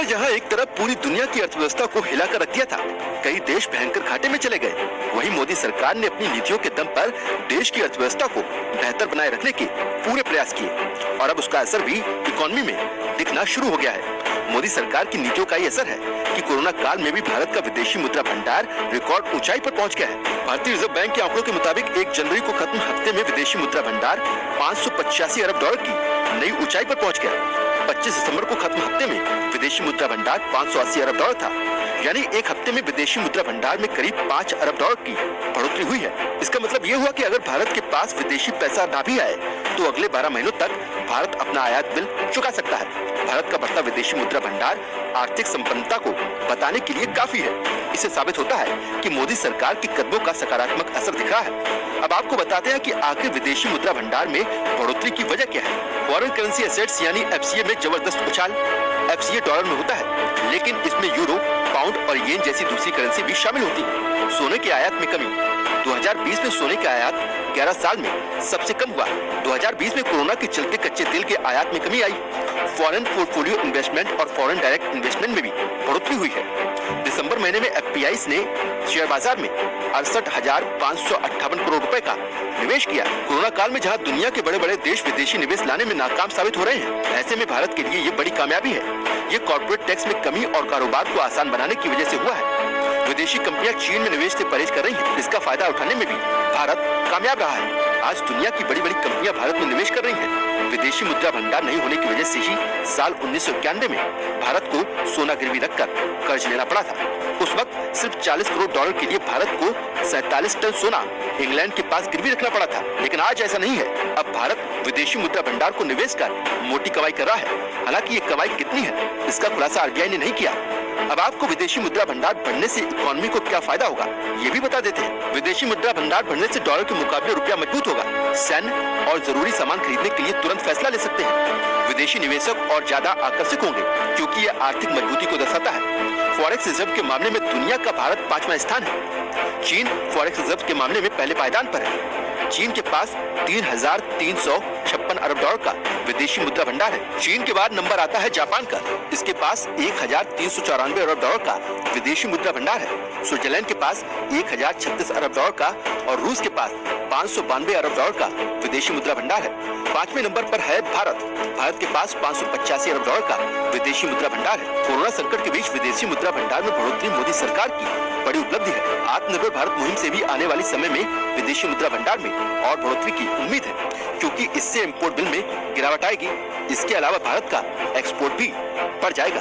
साल जहां एक तरफ पूरी दुनिया की अर्थव्यवस्था को हिलाकर रख दिया था, कई देश भयंकर घाटे में चले गए, वहीं मोदी सरकार ने अपनी नीतियों के दम पर देश की अर्थव्यवस्था को बेहतर बनाए रखने के पूरे प्रयास किए और अब उसका असर भी इकोनॉमी में दिखना शुरू हो गया है। मोदी सरकार की नीतियों का ये असर है कि कोरोना काल में भी भारत का विदेशी मुद्रा भंडार रिकॉर्ड ऊंचाई पर पहुंच गया है। भारतीय रिजर्व बैंक के आंकड़ों के मुताबिक 1 जनवरी को खत्म हफ्ते में विदेशी मुद्रा भंडार 585 अरब डॉलर की नई ऊंचाई पर पहुंच गया। 25 दिसंबर को खत्म हफ्ते में विदेशी मुद्रा भंडार 580 अरब डॉलर था, यानी एक हफ्ते में विदेशी मुद्रा भंडार में करीब 5 अरब डॉलर की बढ़ोतरी हुई है। इसका मतलब ये हुआ कि अगर भारत के पास विदेशी पैसा ना भी आए तो अगले 12 महीनों तक भारत अपना आयात बिल चुका सकता है। भारत का बढ़ता विदेशी मुद्रा भंडार आर्थिक संपन्नता को बताने के लिए काफी है। इससे साबित होता है कि मोदी सरकार के कदमों का सकारात्मक असर दिख रहा है। अब आपको बताते हैं कि आखिर विदेशी मुद्रा भंडार में बढ़ोतरी की वजह क्या है। फॉरेन करेंसी एसेट्स यानी एफसीए में जबरदस्त उछाल। एफसीए डॉलर में होता है, लेकिन इसमें यूरो, पाउंड और येन जैसी दूसरी करेंसी भी शामिल होती है। सोने के आयात में कमी। 2020 में सोने के आयात 11 साल में सबसे कम हुआ। 2020 में कोरोना के चलते कच्चे तेल के आयात में कमी आई। फॉरेन पोर्टफोलियो इन्वेस्टमेंट और फॉरेन डायरेक्ट इन्वेस्टमेंट में भी बढ़ोतरी हुई है। दिसंबर महीने में एफपीआईज ने शेयर बाजार में 68,558 करोड़ रुपए का निवेश किया। कोरोना काल में जहां दुनिया के बड़े बड़े देश विदेशी निवेश लाने में नाकाम साबित हो रहे हैं, ऐसे में भारत के लिए ये बड़ी कामयाबी है। ये कॉर्पोरेट टैक्स में कमी और कारोबार को आसान बनाने की वजह से हुआ है। विदेशी कंपनियां चीन में निवेश से परहेज कर रही हैं। इसका फायदा उठाने में भी भारत कामयाब रहा है। आज दुनिया की बड़ी बड़ी कंपनियां भारत में निवेश कर रही हैं। विदेशी मुद्रा भंडार नहीं होने की वजह से ही साल 1991 में भारत को सोना गिरवी रखकर कर्ज लेना पड़ा था। उस वक्त सिर्फ 40 करोड़ डॉलर के लिए भारत को 47 टन सोना इंग्लैंड के पास गिरवी रखना पड़ा था, लेकिन आज ऐसा नहीं है। अब भारत विदेशी मुद्रा भंडार को निवेश कर मोटी कमाई कर रहा है। हालांकि ये कमाई कितनी है, इसका खुलासा आरबीआई ने नहीं किया। अब आपको विदेशी मुद्रा भंडार बढ़ने से इकोनॉमी को क्या फायदा होगा, ये भी बता देते हैं। विदेशी मुद्रा भंडार बढ़ने से डॉलर के मुकाबले रुपया मजबूत होगा। सैन्य और जरूरी सामान खरीदने के लिए तुरंत फैसला ले सकते हैं। विदेशी निवेशक और ज्यादा आकर्षक होंगे, क्योंकि ये आर्थिक मजबूती को दर्शाता है। फॉरेक्स रिजर्व के मामले में दुनिया का भारत 5वां स्थान है। चीन फॉरेक्स रिजर्व के मामले में पहले पायदान पर है। चीन के पास 3,356 अरब डॉलर का विदेशी मुद्रा भंडार है। चीन के बाद नंबर आता है जापान का। इसके पास 1,394 अरब डॉलर का विदेशी मुद्रा भंडार है। स्विट्जरलैंड के पास 1,036 अरब डॉलर का और रूस के पास 592 अरब डॉलर का विदेशी मुद्रा भंडार है। 5वें नंबर पर है भारत। भारत के पास 585 अरब डॉलर का विदेशी मुद्रा भंडार है। कोरोना संकट के बीच विदेशी मुद्रा भंडार में बढ़ोतरी मोदी सरकार की बड़ी उपलब्धि है। आत्मनिर्भर भारत मुहिम से भी आने वाले समय में विदेशी मुद्रा भंडार में और बढ़ोतरी की उम्मीद है, क्योंकि इससे इंपोर्ट बिल में गिरावट आएगी। इसके अलावा भारत का एक्सपोर्ट भी बढ़ जाएगा।